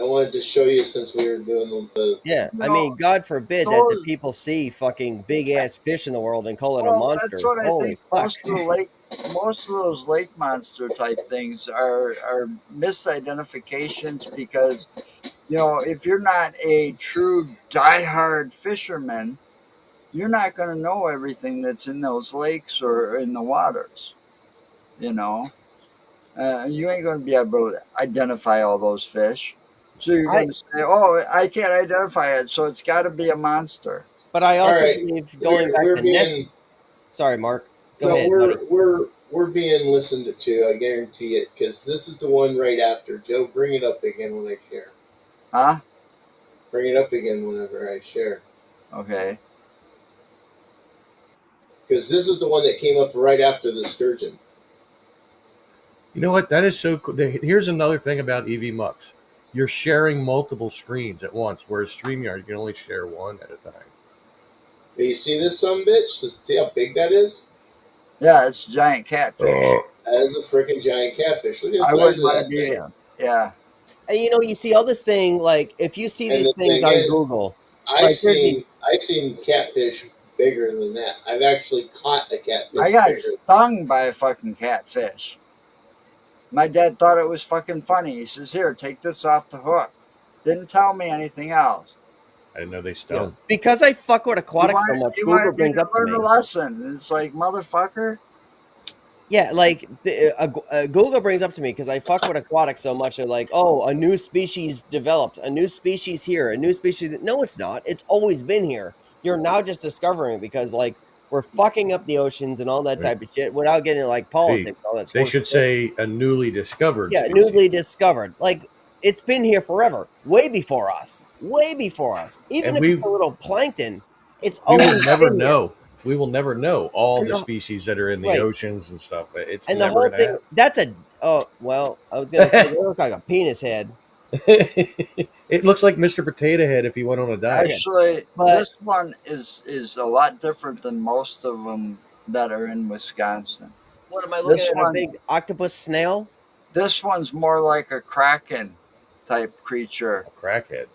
wanted to show you since we were doing the. Yeah, You I know, mean, God forbid that the those. people see fucking big ass fish in the world and call it a Well, that's monster. what I Holy think. fuck! Most of those lake monster type things are misidentifications because if you're not a true diehard fisherman, you're not going to know everything that's in those lakes or in the waters. You know, you ain't going to be able to identify all those fish. So you're I going to say, "Oh, I can't identify it, so it's got to be a monster." but I All also right, believe going back we're to Nessie. being Sorry, Mark. Go no, ahead, buddy. we're being listened to. I guarantee it, because this is the one right after. Joe, bring it up again when I share. Huh? Bring it up again whenever I share, Okay. because this is the one that came up right after the sturgeon. You know what? That is so cool. Here's another thing about EV Mux. You're sharing multiple screens at once, whereas StreamYard you can only share one at a time. Do you see this some bitch? See how big that is? Yeah, it's a giant catfish. That is a freaking giant catfish. Look at the I size wouldn't of want to that be. thing. Yeah, Yeah. and you see all this thing like if you see And these the things thing on is, Google, like there's these. I've seen catfish bigger than that. I've actually caught a I catfish got bigger. stung by a fucking catfish. My dad thought it was fucking funny. He says, "Here, take this off the hook." Didn't tell me anything else. I didn't know they Yeah, stung. because I fuck with He aquatics so wanted much. he Google wanted me brings to up to learn a me. lesson. It's like, motherfucker. Yeah, like Google brings up to me because I fuck with aquatics so much. They're like, "Oh, a new species developed, a new species here, a new species." No, it's not. It's always been here. You're now just discovering it because like we're fucking up the oceans and all that Right? type of shit without getting like See, politics, all that they horse should shit. say a newly discovered Yeah, species. newly discovered. Like it's been here forever, way before us, way before us. Even And if it's a little plankton, it's we will always never been here. know. We will never know all And the the, species that are in the right. oceans and stuff. It's And the never whole going thing, to that's a, oh, well, I was going to say, happen. they look like a penis head. It looks like Mr. Potato Head if he went on a diet. Okay. Actually, But this one is a lot different than most of them that are in Wisconsin. what am I looking This at? A one, big octopus snail? this one's more like a kraken type creature. A crackhead.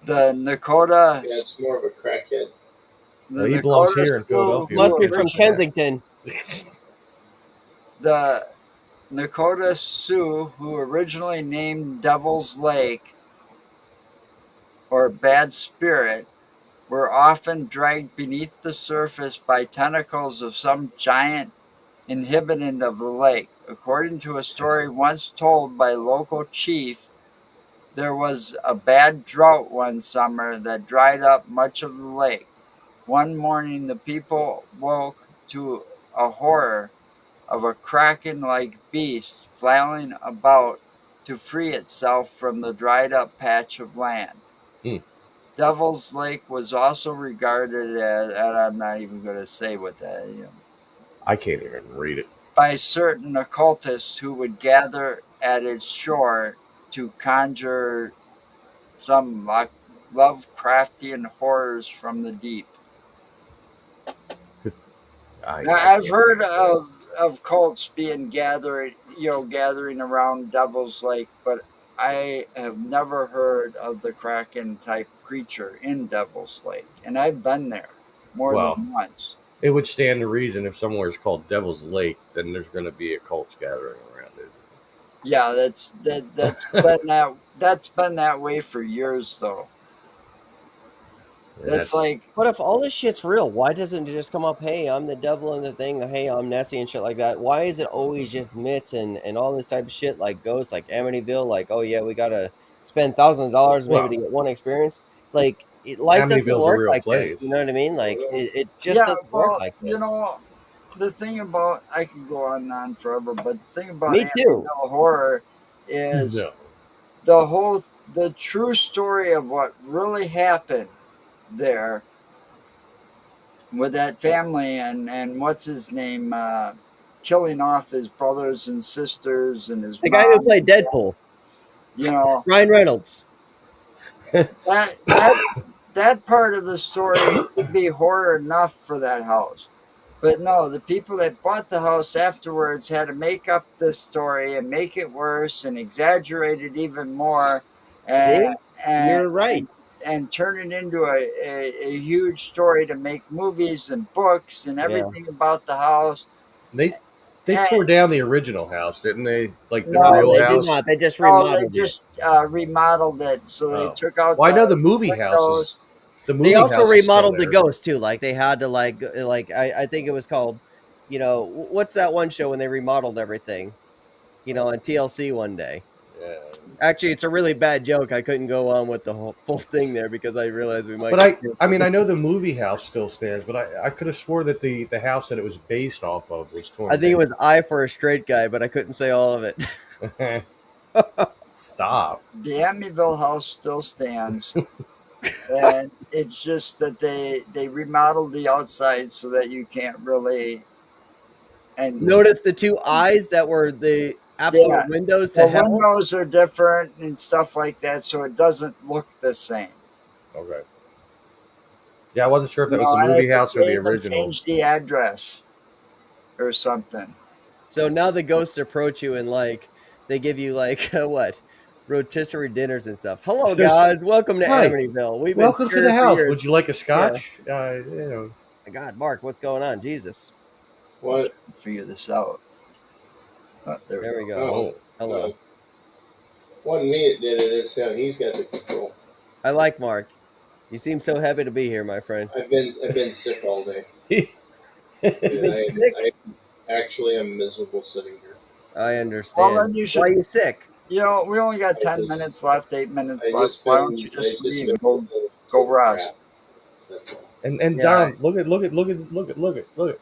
The Nakota, Yeah, it's more of a crackhead. the Well, he belongs Nakota here in Sioux, Philadelphia. We Must who be can't from touch that. Kensington. the Nakota Sioux, who originally named Devil's Lake or Bad Spirit, were often dragged beneath the surface by tentacles of some giant inhabitant of the lake. According to a story once told by a local chief, there was a bad drought one summer that dried up much of the lake. One morning, the people woke to a horror of a kraken like beast flailing about to free itself from the dried up patch of land. Hmm. Devil's Lake was also regarded as, and I'm not even going to say what that is, I can't even read it. by certain occultists who would gather at its shore to conjure some Lovecraftian horrors from the deep. Now, I I've can't heard think of that. of cults being gathering around Devil's Lake, but I have never heard of the Kraken type creature in Devil's Lake, and I've been there more Well, than once. it would stand to reason if somewhere is called Devil's Lake, then there's going to be a cult gathering around it. Yeah, that's been that way for years, though. And That's that's like But if all this shit's real, why doesn't it just come up? Hey, I'm the devil and the thing. Hey, I'm Nessie and shit like that. Why is it always just myths and all this type of shit like ghosts, like Amityville? Like, oh yeah, we gotta spend thousands of dollars maybe well, to get one experience. Like, life doesn't Amityville's a work real like this. You place. know what I mean? Like, it just yeah, doesn't work well, like this. the thing about I could go on and on forever, but the thing about Me too. Amityville Horror is No, the true story of what really happened there with that family and what's his name killing off his brothers and sisters and his The guy who mom played Deadpool, you know Ryan Reynolds. that that that part of the story should be horror enough for that house. But no, the people that bought the house afterwards had to make up this story and make it worse and exaggerate it even more, and See, and you're right. and, and turn it into a huge story to make movies and books and Yeah. everything about the house. they they And tore down the original house, didn't they? Like the No, no, real they they did house. not. They just no, they remodeled it. just remodeled it. So they Oh, took out well, I know the the movie house windows. is the They movie also house is still remodeled the there. ghost too. Like they had to like I think it was called, what's that one show when they remodeled everything? On TLC one day. Yeah, Actually, it's a really bad joke. I couldn't go on with the whole full thing there because I realized we might but get I canceled. mean I know the movie house still stands, but I could have swore that the house that it was based off of was I torn think it down. was I for a straight guy, but I couldn't say all of it. Stop. The Amityville house still stands. And it's just that they remodeled the outside so that you can't really and Notice the two eyes that were the yeah, absolute windows to the hell. windows are different and stuff like that, so it doesn't look the same. Okay. Yeah, I wasn't sure if that was the And I movie think house or they the even original. changed the address or something. So now the ghosts approach you and they give you what rotisserie dinners and stuff. Hello Just guys, welcome to hi, Amityville. We've been welcome to the scared for house. years. Would you like a Yeah. scotch? God, Mark, what's going on? Jesus. I'll What? figure this out. Oh, there we There we go. go. Oh, Hello. wasn't me that did it. It's how he's got the control. I like Mark. You seem so happy to be here, my friend. I've been sick all day. You've And been sick? I actually am miserable sitting here. I Well, understand. then you Why are should. you sick? We only got I 10 minutes left, 8 minutes left. Why don't you I just just leave been and go full of crap. rest? That's all. and Yeah. Dom, look at.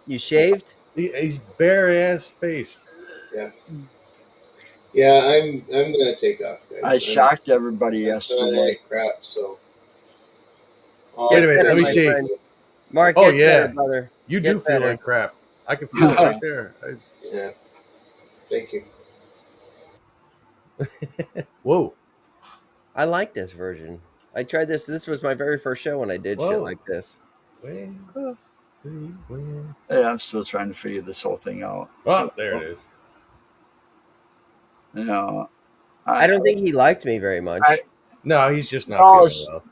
You shaved? He's bare ass faced. Yeah. Yeah, I'm gonna take off, guys. I shocked everybody I'm feeling yesterday. like crap, so Wait Get a minute, better, let me my see. friend. Mark, Oh get better, yeah, brother. you do Get feel better. like crap. I can feel it right there. yeah. Thank you. Whoa, I like this version. I tried this. This was my very first show when I did shit whoa. like this. Where? Yeah, I'm still trying to figure this whole thing out. Oh, there it is. You know, I I, don't think he liked me very I much. No, he's just not no, feeling well.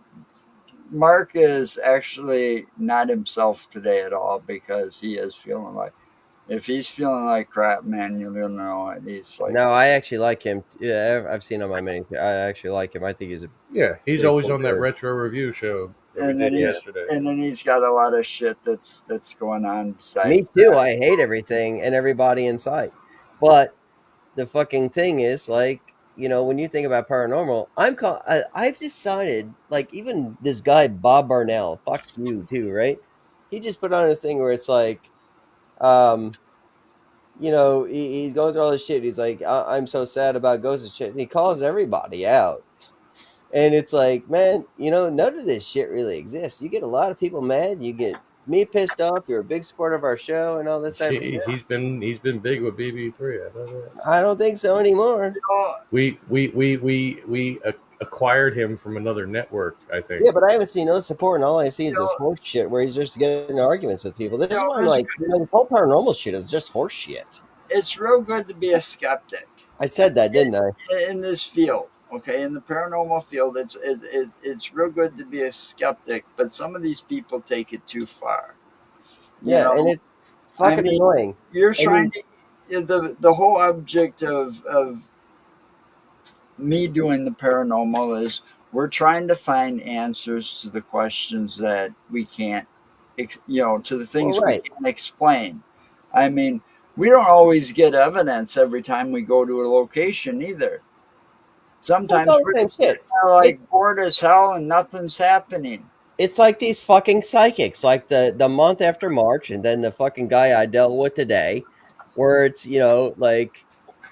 Mark is actually not himself today at all because he is feeling like, if he's feeling like crap, man, you're gonna know it. He's like, No, I actually like him. Yeah, I've seen him on many. I actually like him. I think he's a Yeah, he's pretty always cool on that dude. retro review show that we and then did Yeah. yesterday. he's got a lot of shit that's going on Me besides too. that. I hate everything and everybody in sight. But the fucking thing is, when you think about paranormal, I've decided, like, even this guy Bob Barnell, fuck you too, right? He just put on a thing where it's like, um, he's going through all this shit. He's like, I'm so sad about ghosts and shit. And he calls everybody out. And it's like, man, none of this shit really exists. You get a lot of people mad. You get me pissed off. You're a big supporter of our show and all this type of shit. He's been big with BB3. I know that. I don't think so anymore. You know, We acquired him from another network, I think. Yeah, but I haven't seen no support, and all I see is You this know, horse shit where he's just getting in arguments with people. This you is know, why I'm like, this whole paranormal shit is just horse shit. it's real good to be a skeptic I said that, didn't I? in this field. Okay, in the paranormal field, it's real good to be a skeptic, but some of these people take it too far. You Yeah, and know, it's I fucking mean, annoying. you're I trying mean, to the whole object of me doing the paranormal is we're trying to find answers to the questions that we can't, to the well, things we right. can't explain. I mean, we don't always get evidence every time we go to a location either. Well, it's Sometimes all we're the same just shit. It like bored as hell and nothing's happening. it's like these fucking psychics, like the month after March, and then the fucking guy I dealt with today, where it's like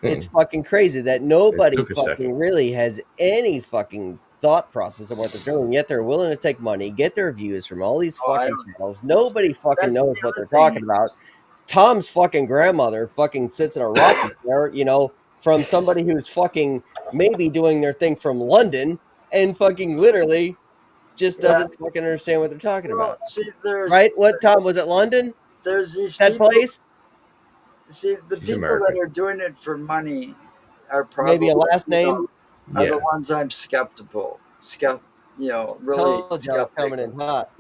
it's it fucking crazy that nobody took a second. fucking really has any fucking thought process of what they're doing, yet they're willing to take money, get their views from all these Oh, I fucking channels. Nobody fucking That's knows the what other they're thing. talking about. Tom's fucking grandmother fucking sits in a rocking chair, from somebody who's fucking maybe doing their thing from London and fucking literally just Yeah. doesn't fucking understand what they're talking Well, about. see, Right? What Tom was it London? there's these That people. place? See, the She's people that American. are doing it for money are Maybe probably, a last name? are the Yeah. ones I'm skeptical. Really Told y'all it's coming skeptical. in hot.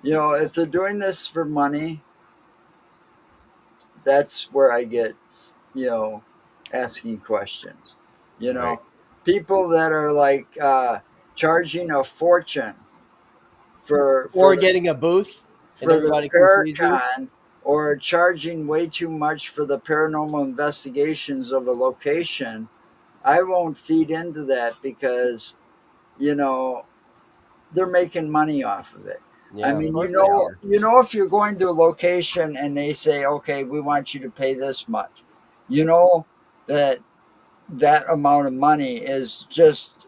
If they're doing this for money, that's where I get, asking questions. You Right. know, people that are like charging a fortune for Or getting a booth and the everybody can see you. Paracon, or charging way too much for the paranormal investigations of a location, I won't feed into that because, you know, they're making money off of it. I Yeah, of mean, course they are. if you're going to a location and they say, okay, we want you to pay this much, you know that that amount of money is just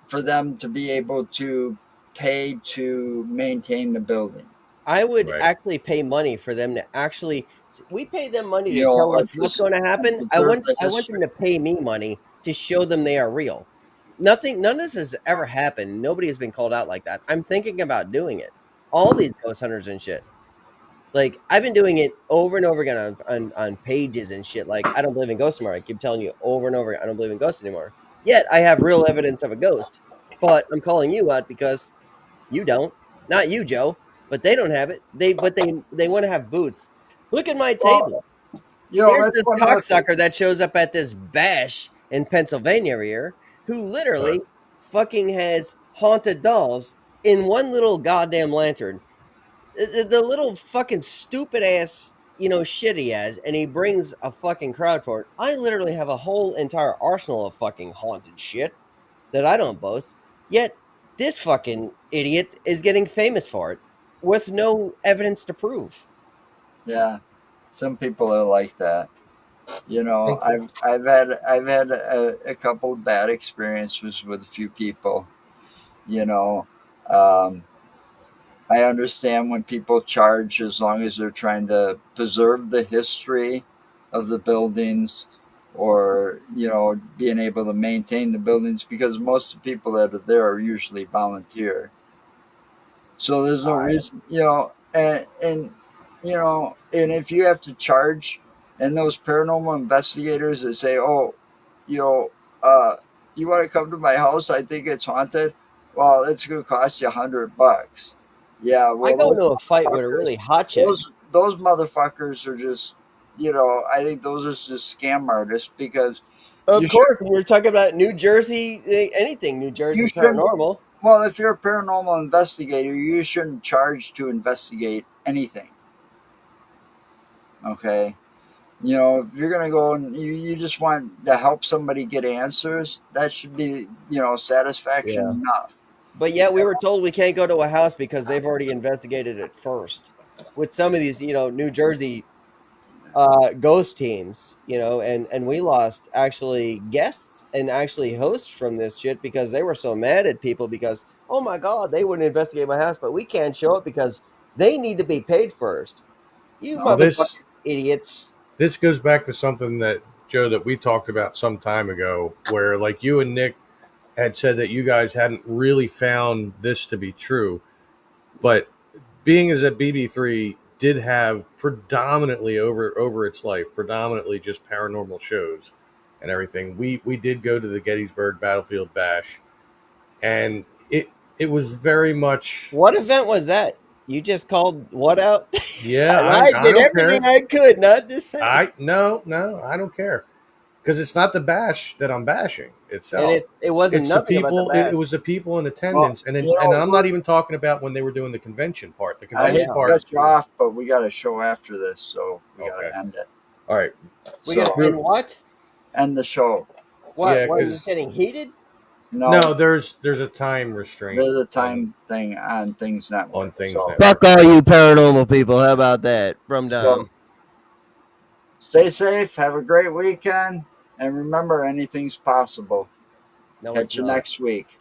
for them to be able to pay to maintain the building. I would Right. actually pay money for them to actually we pay them money to tell Or us what's going to happen. I preserve want the I want history. them to pay me money to show them they are real. None of this has ever happened. Nobody has been called out like that. I'm thinking about doing it. All these ghost hunters and shit. Like I've been doing it over and over again on pages and shit. Like I don't believe in ghosts anymore. I keep telling you over and over again, I don't believe in ghosts anymore. Yet I have real evidence of a ghost. But I'm calling you out because you don't. Not you, Joe. But they don't have it. They want to have boots. Look at my Well, table. Here's that's this one of the things. cocksucker that shows up at this bash in Pennsylvania every year, who Huh. literally fucking has haunted dolls in one little goddamn lantern. The little fucking stupid ass, shit he has, and he brings a fucking crowd for it. I literally have a whole entire arsenal of fucking haunted shit that I don't boast. Yet this fucking idiot is getting famous for it with no evidence to prove. Yeah, some people are like that. Think I've had a couple of bad experiences with a few people. You know, um, I understand when people charge as long as they're trying to preserve the history of the buildings, or being able to maintain the buildings, because most of the people that are there are usually volunteer. So there's no reason, and if you have to charge, and those paranormal investigators that say, "Oh, you know, uh, you want to come to my house? I think it's haunted." Well, it's going to cost you $100. Yeah, I well, go into a fight with a really hot chick. those motherfuckers are just, I think those are just scam artists, because Of you should course, when you're talking about New Jersey, anything New you Jersey shouldn't. paranormal. Well, if you're a paranormal investigator, you shouldn't charge to investigate anything. Okay. If you're going to go and you just want to help somebody get answers, that should be, satisfaction Yeah. enough. But yet we were told we can't go to a house because they've already investigated it first. With some of these, New Jersey ghost teams, and we lost actually guests and actually hosts from this shit because they were so mad at people because, oh my God, they wouldn't investigate my house, but we can't show it because they need to be paid first. You well Okay. motherfucking this idiots. this goes back to something that Joe that we talked about some time ago, where like you and Nick had said that you guys hadn't really found this to be true, but being as that BB3 did have predominantly over its life, predominantly just paranormal shows and everything. We did go to the Gettysburg Battlefield Bash, and it was very much. What event was that? You just called what out? Yeah, And I I did don't everything care. I could not to say. No, I don't care, because it's not the bash that I'm bashing And itself. it wasn't It's the nothing about the people. It bash. was the people in Well, attendance, and you I'm know, not even talking about when they were doing the convention part. The I Oh hate convention yeah. to part. cut you off, but we got a show after this, so we got Okay. to end it. All right. We gotta So end what? end the show. What? Yeah, What is it because getting heated? No, no, there's a time restraint there's a time thing on Things on Network. Things So, Network. Fuck all you paranormal people. How about that? From so Dom. stay safe. Have a great weekend, and remember, anything's possible. No, it's Catch you not. next week.